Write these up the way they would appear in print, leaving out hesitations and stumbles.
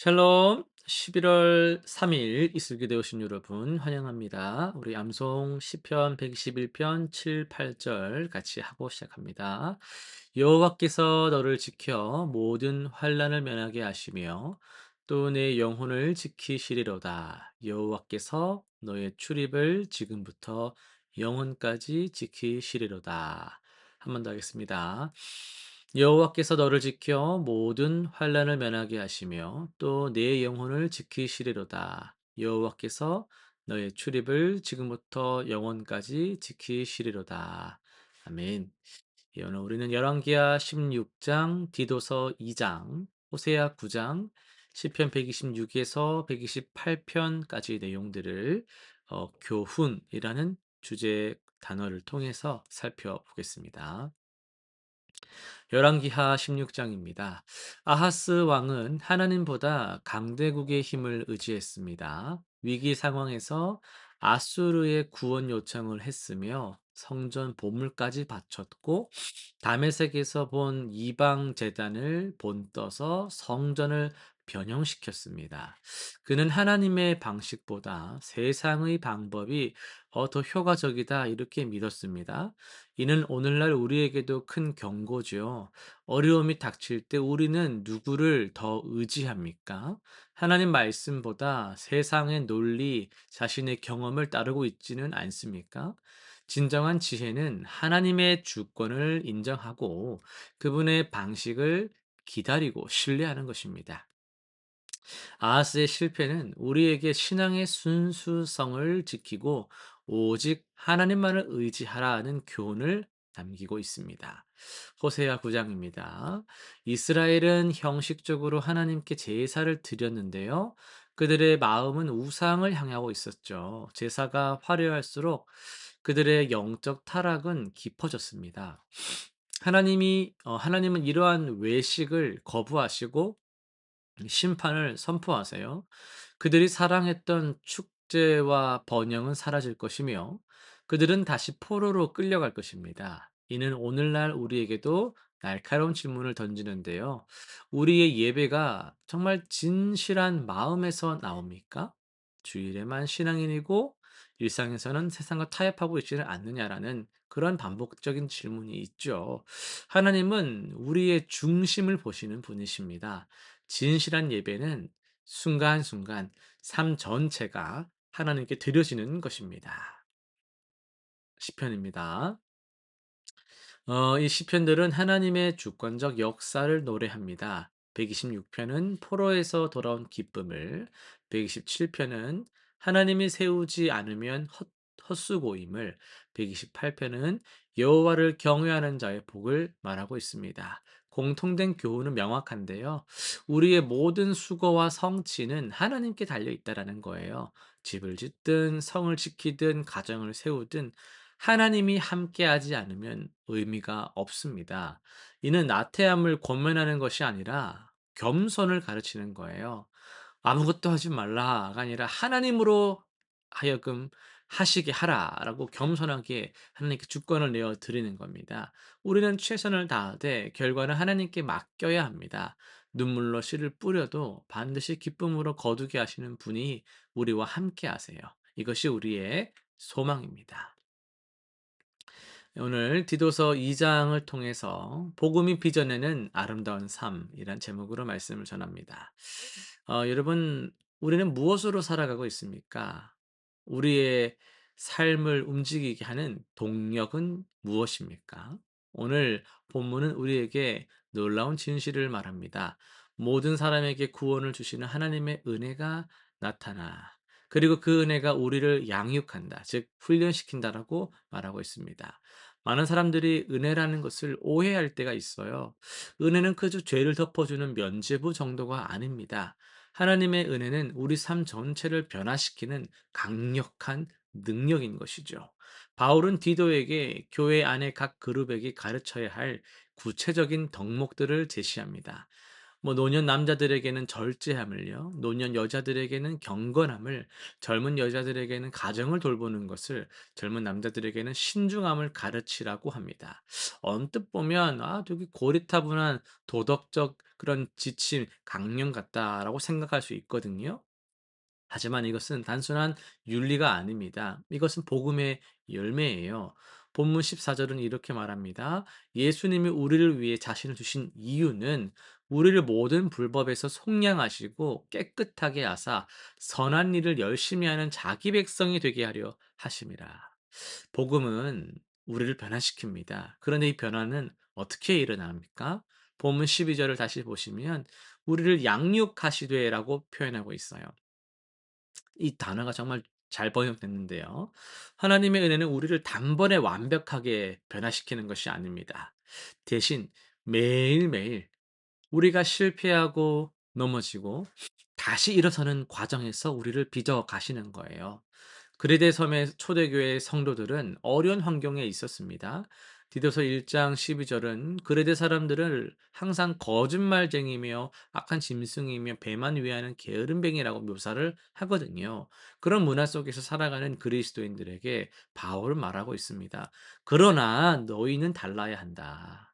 샬롬. 11월 3일 이슬기대 오신 여러분 환영합니다. 우리 암송 시편 121편 7, 8절 같이 하고 시작합니다. 여호와께서 너를 지켜 모든 환난을 면하게 하시며 또 내 영혼을 지키시리로다. 여호와께서 너의 출입을 지금부터 영혼까지 지키시리로다. 한 번 더 하겠습니다. 여호와께서 너를 지켜 모든 환난을 면하게 하시며 또 내 영혼을 지키시리로다. 여호와께서 너의 출입을 지금부터 영원까지 지키시리로다. 아멘. 예, 오늘 우리는 열왕기하 16장, 디도서 2장, 호세아 9장, 시편 126에서 128편까지 내용들을 교훈이라는 주제 단어를 통해서 살펴보겠습니다. 열왕기하 16장입니다. 아하스 왕은 하나님보다 강대국의 힘을 의지했습니다. 위기 상황에서 아수르의 구원 요청을 했으며 성전 보물까지 바쳤고 다메섹에서 본 이방 제단을 본떠서 성전을 변형시켰습니다. 그는 하나님의 방식보다 세상의 방법이 더 효과적이다 이렇게 믿었습니다. 이는 오늘날 우리에게도 큰 경고죠. 어려움이 닥칠 때 우리는 누구를 더 의지합니까? 하나님 말씀보다 세상의 논리, 자신의 경험을 따르고 있지는 않습니까? 진정한 지혜는 하나님의 주권을 인정하고 그분의 방식을 기다리고 신뢰하는 것입니다. 아하스의 실패는 우리에게 신앙의 순수성을 지키고 오직 하나님만을 의지하라는 교훈을 남기고 있습니다. 호세아 9장입니다. 이스라엘은 형식적으로 하나님께 제사를 드렸는데요. 그들의 마음은 우상을 향하고 있었죠. 제사가 화려할수록 그들의 영적 타락은 깊어졌습니다. 하나님은 이러한 외식을 거부하시고 심판을 선포하세요. 그들이 사랑했던 축제와 번영은 사라질 것이며 그들은 다시 포로로 끌려갈 것입니다. 이는 오늘날 우리에게도 날카로운 질문을 던지는데요. 우리의 예배가 정말 진실한 마음에서 나옵니까? 주일에만 신앙인이고 일상에서는 세상과 타협하고 있지는 않느냐라는 그런 반복적인 질문이 있죠. 하나님은 우리의 중심을 보시는 분이십니다. 진실한 예배는 순간순간 삶 전체가 하나님께 드려지는 것입니다. 시편입니다. 이 시편들은 하나님의 주권적 역사를 노래합니다. 126편은 포로에서 돌아온 기쁨을, 127편은 하나님이 세우지 않으면 헛수고임을, 128편은 여호와를 경외하는 자의 복을 말하고 있습니다. 공통된 교훈은 명확한데요. 우리의 모든 수고와 성취는 하나님께 달려 있다라는 거예요. 집을 짓든 성을 지키든 가정을 세우든 하나님이 함께하지 않으면 의미가 없습니다. 이는 나태함을 권면하는 것이 아니라 겸손을 가르치는 거예요. 아무것도 하지 말라가 아니라 하나님으로 하여금 하시게 하라라고 겸손하게 하나님께 주권을 내어 드리는 겁니다. 우리는 최선을 다하되 결과는 하나님께 맡겨야 합니다. 눈물로 씨를 뿌려도 반드시 기쁨으로 거두게 하시는 분이 우리와 함께 하세요. 이것이 우리의 소망입니다. 오늘 디도서 2장을 통해서 복음이 빚어내는 아름다운 삶이란 제목으로 말씀을 전합니다. 여러분, 우리는 무엇으로 살아가고 있습니까? 우리의 삶을 움직이게 하는 동력은 무엇입니까? 오늘 본문은 우리에게 놀라운 진실을 말합니다. 모든 사람에게 구원을 주시는 하나님의 은혜가 나타나. 그리고 그 은혜가 우리를 양육한다, 즉 훈련시킨다라고 말하고 있습니다. 많은 사람들이 은혜라는 것을 오해할 때가 있어요. 은혜는 그저 죄를 덮어주는 면죄부 정도가 아닙니다. 하나님의 은혜는 우리 삶 전체를 변화시키는 강력한 능력인 것이죠. 바울은 디도에게 교회 안의 각 그룹에게 가르쳐야 할 구체적인 덕목들을 제시합니다. 뭐 노년 남자들에게는 절제함을요. 노년 여자들에게는 경건함을, 젊은 여자들에게는 가정을 돌보는 것을, 젊은 남자들에게는 신중함을 가르치라고 합니다. 언뜻 보면 되게 고리타분한 도덕적 그런 지침, 강령 같다라고 생각할 수 있거든요. 하지만 이것은 단순한 윤리가 아닙니다. 이것은 복음의 열매예요. 본문 14절은 이렇게 말합니다. 예수님이 우리를 위해 자신을 주신 이유는 우리를 모든 불법에서 속량하시고 깨끗하게 하사 선한 일을 열심히 하는 자기 백성이 되게 하려 하심이라. 복음은 우리를 변화시킵니다. 그런데 이 변화는 어떻게 일어납니까? 본문 12절을 다시 보시면 우리를 양육하시되라고 표현하고 있어요. 이 단어가 정말 잘 번역됐는데요. 하나님의 은혜는 우리를 단번에 완벽하게 변화시키는 것이 아닙니다. 대신 매일매일 우리가 실패하고 넘어지고 다시 일어서는 과정에서 우리를 빚어 가시는 거예요. 그레데 섬의 초대교회 성도들은 어려운 환경에 있었습니다. 디도서 1장 12절은 그레데 사람들을 항상 거짓말쟁이며 악한 짐승이며 배만 위하는 게으름뱅이라고 묘사를 하거든요. 그런 문화 속에서 살아가는 그리스도인들에게 바울은 말하고 있습니다. 그러나 너희는 달라야 한다.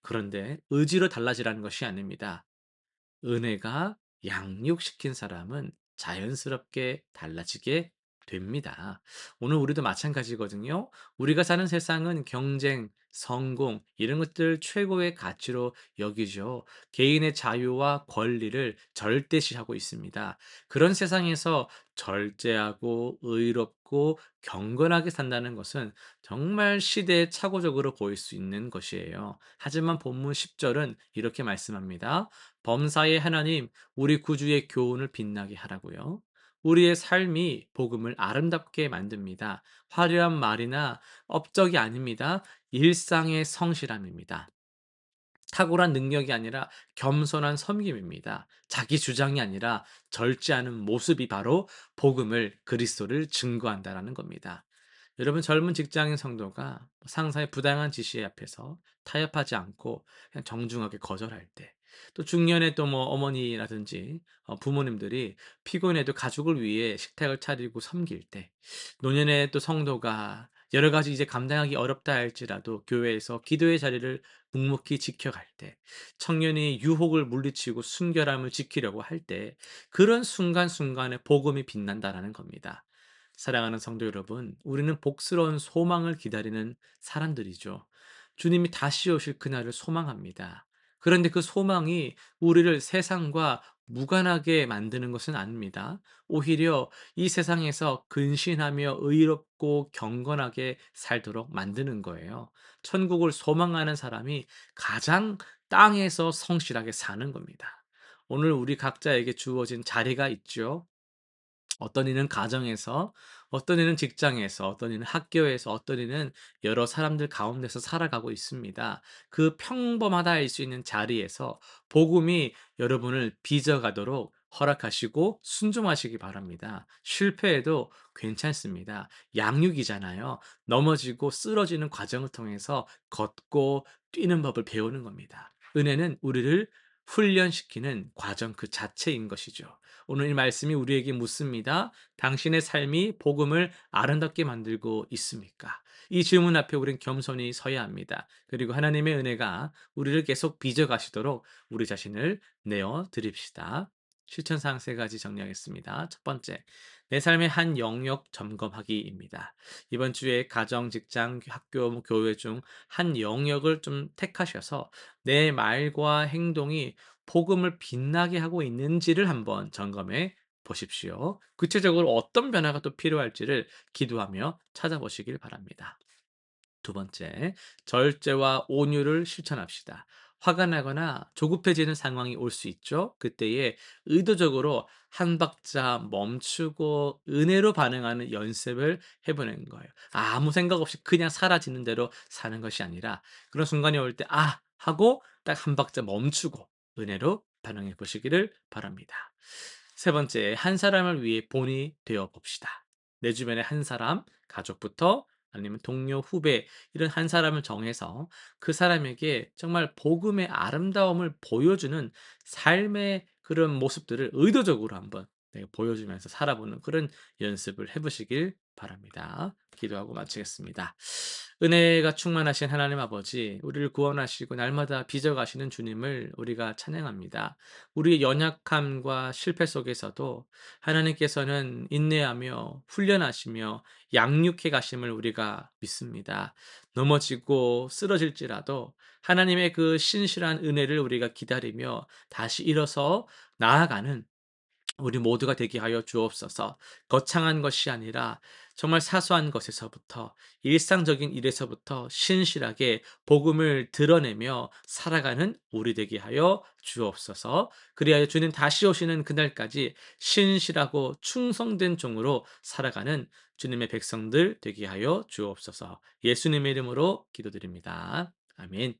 그런데 의지로 달라지라는 것이 아닙니다. 은혜가 양육시킨 사람은 자연스럽게 달라지게 됩니다. 오늘 우리도 마찬가지거든요. 우리가 사는 세상은 경쟁, 성공, 이런 것들 최고의 가치로 여기죠. 개인의 자유와 권리를 절대시하고 있습니다. 그런 세상에서 절제하고 의롭고 경건하게 산다는 것은 정말 시대에 착오적으로 보일 수 있는 것이에요. 하지만 본문 10절은 이렇게 말씀합니다. 범사의 하나님, 우리 구주의 교훈을 빛나게 하라고요. 우리의 삶이 복음을 아름답게 만듭니다. 화려한 말이나 업적이 아닙니다. 일상의 성실함입니다. 탁월한 능력이 아니라 겸손한 섬김입니다. 자기 주장이 아니라 절제하는 모습이 바로 복음을, 그리스도를 증거한다라는 겁니다. 여러분, 젊은 직장인 성도가 상사의 부당한 지시 앞에서 타협하지 않고 그냥 정중하게 거절할 때, 또 중년의 또 뭐 어머니라든지 부모님들이 피곤해도 가족을 위해 식탁을 차리고 섬길 때, 노년의 또 성도가 여러 가지 이제 감당하기 어렵다 할지라도 교회에서 기도의 자리를 묵묵히 지켜갈 때, 청년이 유혹을 물리치고 순결함을 지키려고 할 때, 그런 순간순간에 복음이 빛난다라는 겁니다. 사랑하는 성도 여러분, 우리는 복스러운 소망을 기다리는 사람들이죠. 주님이 다시 오실 그날을 소망합니다. 그런데 그 소망이 우리를 세상과 무관하게 만드는 것은 아닙니다. 오히려 이 세상에서 근신하며 의롭고 경건하게 살도록 만드는 거예요. 천국을 소망하는 사람이 가장 땅에서 성실하게 사는 겁니다. 오늘 우리 각자에게 주어진 자리가 있죠. 어떤 이는 가정에서, 어떤 이는 직장에서, 어떤 이는 학교에서, 어떤 이는 여러 사람들 가운데서 살아가고 있습니다. 그 평범하다 할 수 있는 자리에서 복음이 여러분을 빚어가도록 허락하시고 순종하시기 바랍니다. 실패해도 괜찮습니다. 양육이잖아요. 넘어지고 쓰러지는 과정을 통해서 걷고 뛰는 법을 배우는 겁니다. 은혜는 우리를 훈련시키는 과정 그 자체인 것이죠. 오늘 이 말씀이 우리에게 묻습니다. 당신의 삶이 복음을 아름답게 만들고 있습니까? 이 질문 앞에 우리는 겸손히 서야 합니다. 그리고 하나님의 은혜가 우리를 계속 빚어 가시도록 우리 자신을 내어 드립시다. 실천사항 세 가지 정리하겠습니다. 첫 번째, 내 삶의 한 영역 점검하기입니다. 이번 주에 가정, 직장, 학교, 교회 중 한 영역을 좀 택하셔서 내 말과 행동이 복음을 빛나게 하고 있는지를 한번 점검해 보십시오. 구체적으로 어떤 변화가 또 필요할지를 기도하며 찾아보시길 바랍니다. 두 번째, 절제와 온유를 실천합시다. 화가 나거나 조급해지는 상황이 올 수 있죠. 그때에 의도적으로 한 박자 멈추고 은혜로 반응하는 연습을 해보는 거예요. 아무 생각 없이 그냥 사라지는 대로 사는 것이 아니라 그런 순간이 올 때 하고 딱 한 박자 멈추고 은혜로 반응해 보시기를 바랍니다. 세 번째, 한 사람을 위해 본이 되어 봅시다. 내 주변의 한 사람, 가족부터 아니면 동료, 후배 이런 한 사람을 정해서 그 사람에게 정말 복음의 아름다움을 보여주는 삶의 그런 모습들을 의도적으로 한번 보여주면서 살아보는 그런 연습을 해 보시길 바랍니다. 기도하고 마치겠습니다. 은혜가 충만하신 하나님 아버지, 우리를 구원하시고 날마다 빚어 가시는 주님을 우리가 찬양합니다. 우리의 연약함과 실패 속에서도 하나님께서는 인내하며 훈련하시며 양육해 가심을 우리가 믿습니다. 넘어지고 쓰러질지라도 하나님의 그 신실한 은혜를 우리가 기다리며 다시 일어서 나아가는 우리 모두가 되게 하여 주옵소서. 거창한 것이 아니라 정말 사소한 것에서부터 일상적인 일에서부터 신실하게 복음을 드러내며 살아가는 우리 되게 하여 주옵소서. 그리하여 주님 다시 오시는 그날까지 신실하고 충성된 종으로 살아가는 주님의 백성들 되게 하여 주옵소서. 예수님의 이름으로 기도드립니다. 아멘.